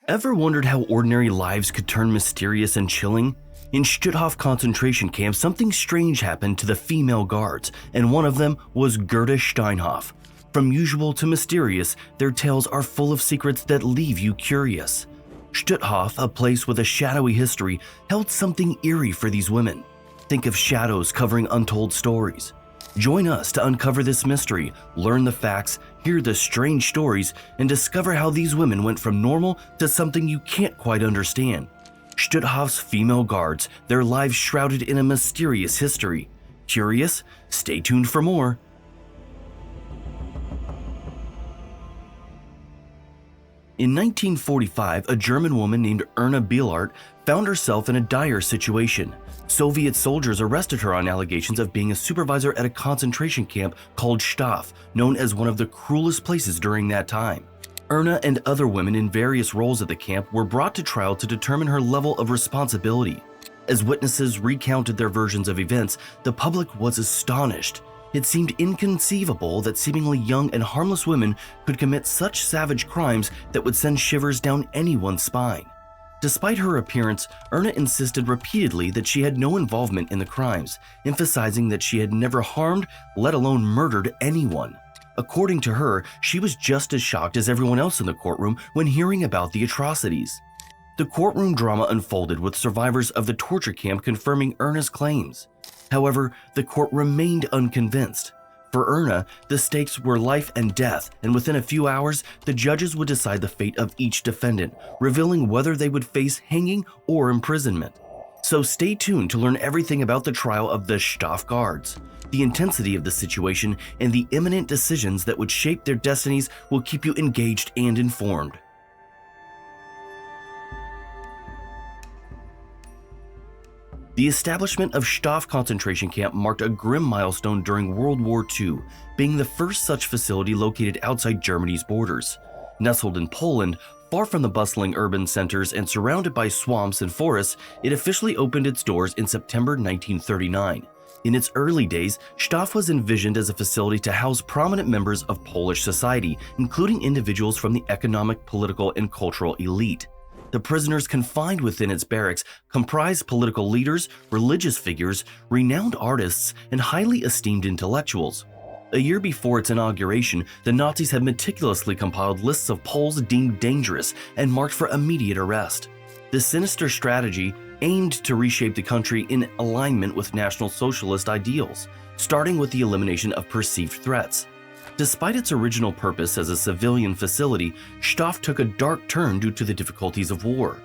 Ever wondered how ordinary lives could turn mysterious and chilling? In Stutthof Concentration Camp, something strange happened to the female guards, and one of them was Gerda Steinhoff. From usual to mysterious, their tales are full of secrets that leave you curious. Stutthof, a place with a shadowy history, held something eerie for these women. Think of shadows covering untold stories. Join us to uncover this mystery, learn the facts, hear the strange stories, and discover how these women went from normal to something you can't quite understand. Stutthof's female guards, their lives shrouded in a mysterious history. Curious? Stay tuned for more. In 1945, a German woman named Erna Bielart found herself in a dire situation. Soviet soldiers arrested her on allegations of being a supervisor at a concentration camp called Stutthof, known as one of the cruelest places during that time. Erna and other women in various roles at the camp were brought to trial to determine her level of responsibility. As witnesses recounted their versions of events, the public was astonished. It seemed inconceivable that seemingly young and harmless women could commit such savage crimes that would send shivers down anyone's spine. Despite her appearance, Erna insisted repeatedly that she had no involvement in the crimes, emphasizing that she had never harmed, let alone murdered anyone. According to her, she was just as shocked as everyone else in the courtroom when hearing about the atrocities. The courtroom drama unfolded with survivors of the torture camp confirming Erna's claims. However, the court remained unconvinced. For Erna, the stakes were life and death, and within a few hours, the judges would decide the fate of each defendant, revealing whether they would face hanging or imprisonment. So stay tuned to learn everything about the trial of the Stutthof guards. The intensity of the situation and the imminent decisions that would shape their destinies will keep you engaged and informed. The establishment of Stutthof Concentration Camp marked a grim milestone during World War II, being the first such facility located outside Germany's borders. Nestled in Poland, far from the bustling urban centers and surrounded by swamps and forests, it officially opened its doors in September 1939. In its early days, Stutthof was envisioned as a facility to house prominent members of Polish society, including individuals from the economic, political, and cultural elite. The prisoners confined within its barracks comprised political leaders, religious figures, renowned artists, and highly esteemed intellectuals. A year before its inauguration, the Nazis had meticulously compiled lists of Poles deemed dangerous and marked for immediate arrest. This sinister strategy aimed to reshape the country in alignment with National Socialist ideals, starting with the elimination of perceived threats. Despite its original purpose as a civilian facility, Stutthof took a dark turn due to the difficulties of war.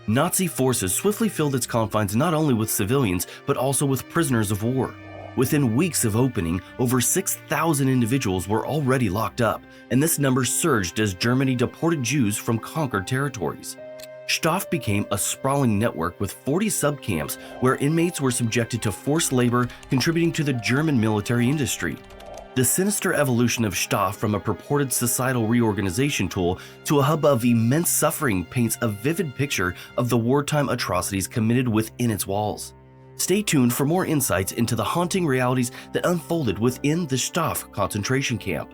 Nazi forces swiftly filled its confines not only with civilians, but also with prisoners of war. Within weeks of opening, over 6,000 individuals were already locked up, and this number surged as Germany deported Jews from conquered territories. Stutthof became a sprawling network with 40 subcamps where inmates were subjected to forced labor, contributing to the German military industry. The sinister evolution of Stutthof from a purported societal reorganization tool to a hub of immense suffering paints a vivid picture of the wartime atrocities committed within its walls. Stay tuned for more insights into the haunting realities that unfolded within the Stutthof concentration camp.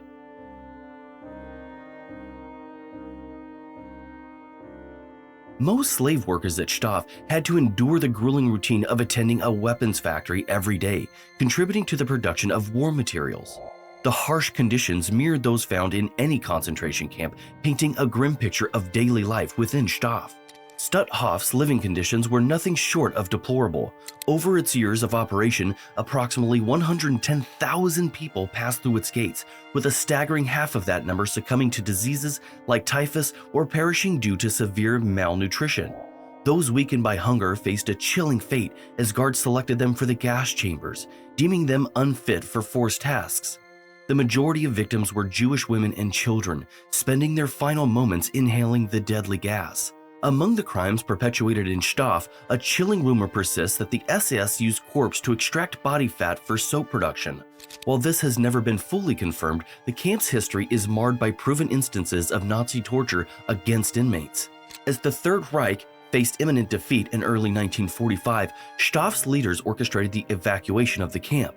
Most slave workers at Stutthof had to endure the grueling routine of attending a weapons factory every day, contributing to the production of war materials. The harsh conditions mirrored those found in any concentration camp, painting a grim picture of daily life within Stutthof. Stutthof's living conditions were nothing short of deplorable. Over its years of operation, approximately 110,000 people passed through its gates, with a staggering half of that number succumbing to diseases like typhus or perishing due to severe malnutrition. Those weakened by hunger faced a chilling fate as guards selected them for the gas chambers, deeming them unfit for forced tasks. The majority of victims were Jewish women and children, spending their final moments inhaling the deadly gas. Among the crimes perpetuated in Stutthof, a chilling rumor persists that the SS used corpse to extract body fat for soap production. While this has never been fully confirmed, the camp's history is marred by proven instances of Nazi torture against inmates. As the Third Reich faced imminent defeat in early 1945, Stutthof's leaders orchestrated the evacuation of the camp.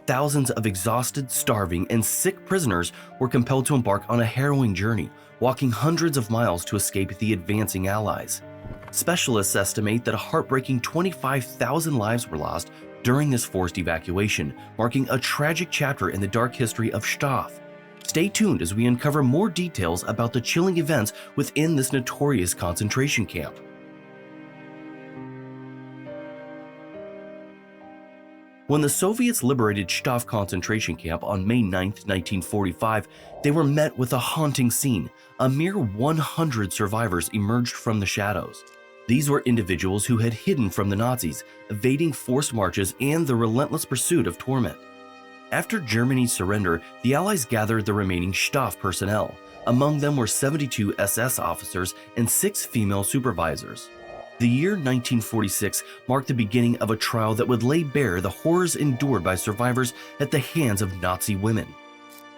Thousands of exhausted, starving, and sick prisoners were compelled to embark on a harrowing journey, walking hundreds of miles to escape the advancing Allies. Specialists estimate that a heartbreaking 25,000 lives were lost during this forced evacuation, marking a tragic chapter in the dark history of Stutthof. Stay tuned as we uncover more details about the chilling events within this notorious concentration camp. When the Soviets liberated Stutthof Concentration Camp on May 9, 1945, they were met with a haunting scene. A mere 100 survivors emerged from the shadows. These were individuals who had hidden from the Nazis, evading forced marches and the relentless pursuit of torment. After Germany's surrender, the Allies gathered the remaining Stutthof personnel. Among them were 72 SS officers and 6 female supervisors. The year 1946 marked the beginning of a trial that would lay bare the horrors endured by survivors at the hands of Nazi women.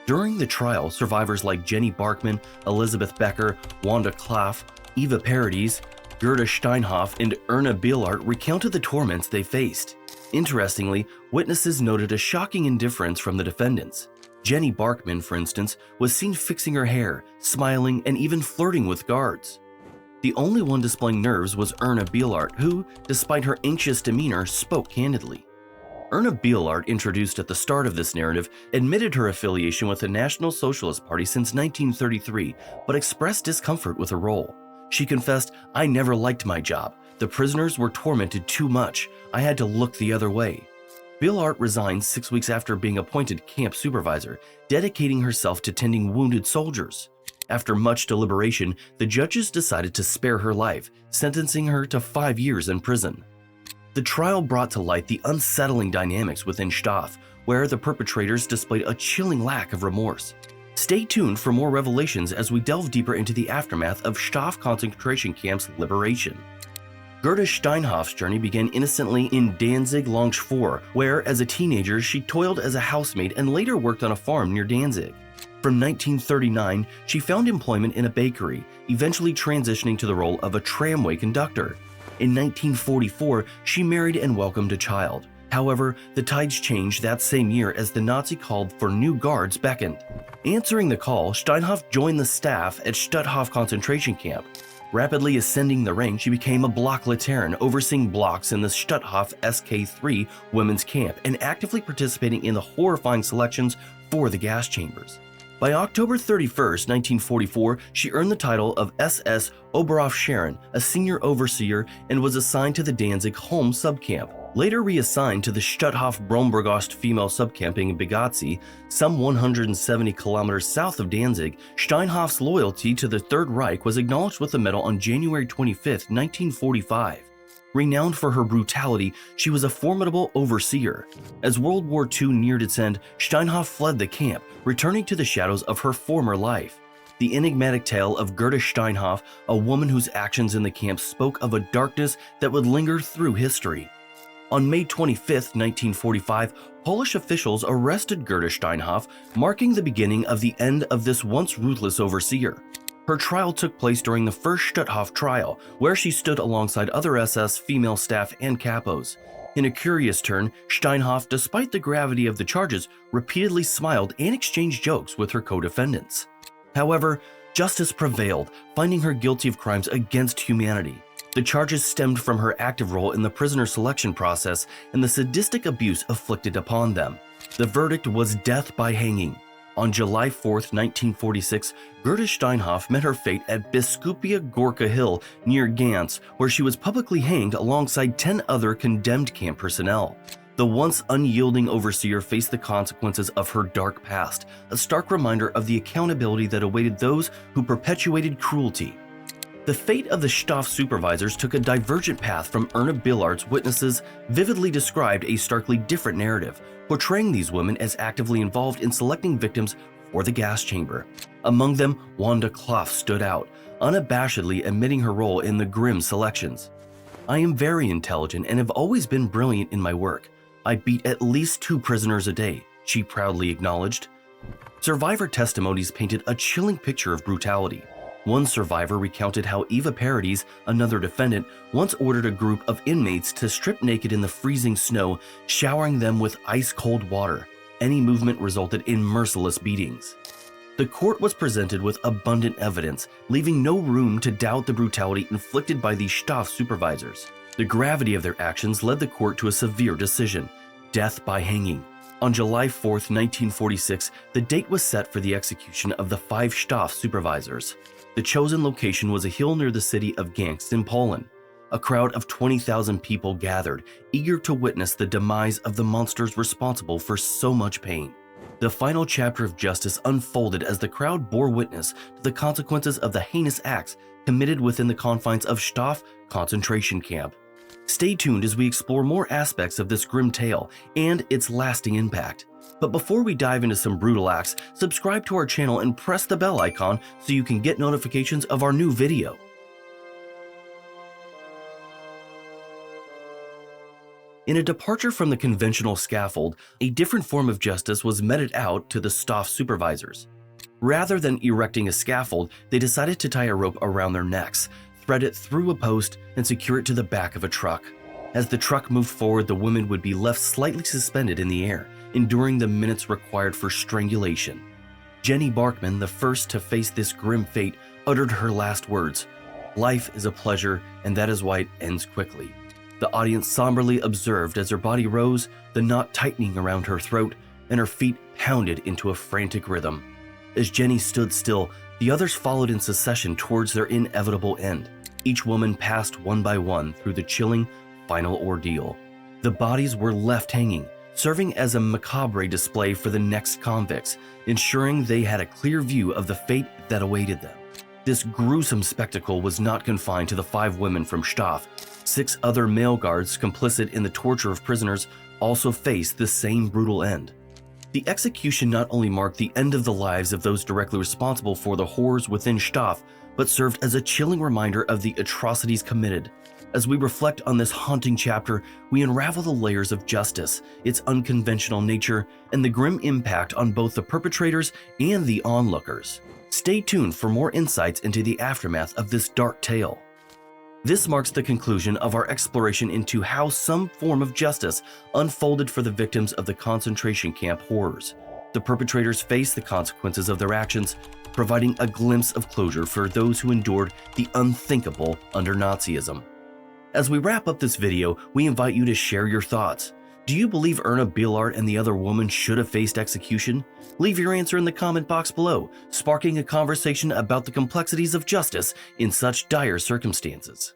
During the trial, survivors like Jenny Barkman, Elizabeth Becker, Wanda Klaff, Eva Paredes, Gerda Steinhoff, and Erna Bielart recounted the torments they faced. Interestingly, witnesses noted a shocking indifference from the defendants. Jenny Barkman, for instance, was seen fixing her hair, smiling, and even flirting with guards. The only one displaying nerves was Erna Bielart, who, despite her anxious demeanor, spoke candidly. Erna Bielart, introduced at the start of this narrative, admitted her affiliation with the National Socialist Party since 1933, but expressed discomfort with her role. She confessed, "I never liked my job. The prisoners were tormented too much. I had to look the other way." Bielart resigned 6 weeks after being appointed camp supervisor, dedicating herself to tending wounded soldiers. After much deliberation, the judges decided to spare her life, sentencing her to 5 years in prison. The trial brought to light the unsettling dynamics within Stutthof, where the perpetrators displayed a chilling lack of remorse. Stay tuned for more revelations as we delve deeper into the aftermath of Stutthof Concentration Camp's liberation. Gerda Steinhoff's journey began innocently in Danzig Lounge 4, where as a teenager she toiled as a housemaid and later worked on a farm near Danzig. From 1939, she found employment in a bakery, eventually transitioning to the role of a tramway conductor. In 1944, she married and welcomed a child. However, the tides changed that same year as the Nazi call for new guards beckoned. Answering the call, Steinhoff joined the staff at Stutthof Concentration Camp. Rapidly ascending the rank, she became a block Lateran, overseeing blocks in the Stutthof SK3 women's camp and actively participating in the horrifying selections for the gas chambers. By October 31, 1944, she earned the title of SS Oberaufseherin, a senior overseer, and was assigned to the Danzig home subcamp. Later reassigned to the Stutthof Brombergost female subcamping in Bigazzi, some 170 kilometers south of Danzig, Steinhoff's loyalty to the Third Reich was acknowledged with a medal on January 25, 1945. Renowned for her brutality, she was a formidable overseer. As World War II neared its end, Steinhoff fled the camp, returning to the shadows of her former life. The enigmatic tale of Gerda Steinhoff, a woman whose actions in the camp spoke of a darkness that would linger through history. On May 25, 1945, Polish officials arrested Gerda Steinhoff, marking the beginning of the end of this once ruthless overseer. Her trial took place during the first Stutthof trial, where she stood alongside other SS female staff and capos. In a curious turn, Steinhoff, despite the gravity of the charges, repeatedly smiled and exchanged jokes with her co-defendants. However, justice prevailed, finding her guilty of crimes against humanity. The charges stemmed from her active role in the prisoner selection process and the sadistic abuse inflicted upon them. The verdict was death by hanging. On July 4, 1946, Gerda Steinhoff met her fate at Biskupia Gorka Hill near Gans, where she was publicly hanged alongside 10 other condemned camp personnel. The once unyielding overseer faced the consequences of her dark past, a stark reminder of the accountability that awaited those who perpetuated cruelty. The fate of the Stutthof supervisors took a divergent path from Erna Bilart's witnesses vividly described a starkly different narrative, portraying these women as actively involved in selecting victims for the gas chamber. Among them, Wanda Klaff stood out, unabashedly admitting her role in the grim selections. "I am very intelligent and have always been brilliant in my work. I beat at least 2 prisoners a day," she proudly acknowledged. Survivor testimonies painted a chilling picture of brutality. One survivor recounted how Eva Paredes, another defendant, once ordered a group of inmates to strip naked in the freezing snow, showering them with ice-cold water. Any movement resulted in merciless beatings. The court was presented with abundant evidence, leaving no room to doubt the brutality inflicted by these Stutthof supervisors. The gravity of their actions led the court to a severe decision: death by hanging. On July 4, 1946, the date was set for the execution of the 5 Stutthof supervisors. The chosen location was a hill near the city of Gdańsk in Poland. A crowd of 20,000 people gathered, eager to witness the demise of the monsters responsible for so much pain. The final chapter of justice unfolded as the crowd bore witness to the consequences of the heinous acts committed within the confines of Stutthof Concentration Camp. Stay tuned as we explore more aspects of this grim tale and its lasting impact. But before we dive into some brutal acts, subscribe to our channel and press the bell icon so you can get notifications of our new video. In a departure from the conventional scaffold, a different form of justice was meted out to the Stutthof supervisors. Rather than erecting a scaffold, they decided to tie a rope around their necks, thread it through a post, and secure it to the back of a truck. As the truck moved forward, the women would be left slightly suspended in the air, enduring the minutes required for strangulation. Jenny Barkman, the first to face this grim fate, uttered her last words: "Life is a pleasure, and that is why it ends quickly." The audience somberly observed as her body rose, the knot tightening around her throat, and her feet pounded into a frantic rhythm. As Jenny stood still, the others followed in succession towards their inevitable end. Each woman passed one by one through the chilling final ordeal. The bodies were left hanging, serving as a macabre display for the next convicts, ensuring they had a clear view of the fate that awaited them. This gruesome spectacle was not confined to the 5 women from Stutthof. 6 other male guards complicit in the torture of prisoners also faced the same brutal end. The execution not only marked the end of the lives of those directly responsible for the horrors within Stutthof, but served as a chilling reminder of the atrocities committed. As we reflect on this haunting chapter, we unravel the layers of justice, its unconventional nature, and the grim impact on both the perpetrators and the onlookers. Stay tuned for more insights into the aftermath of this dark tale. This marks the conclusion of our exploration into how some form of justice unfolded for the victims of the concentration camp horrors. The perpetrators faced the consequences of their actions, providing a glimpse of closure for those who endured the unthinkable under Nazism. As we wrap up this video, we invite you to share your thoughts. Do you believe Erna Billard and the other woman should have faced execution? Leave your answer in the comment box below, sparking a conversation about the complexities of justice in such dire circumstances.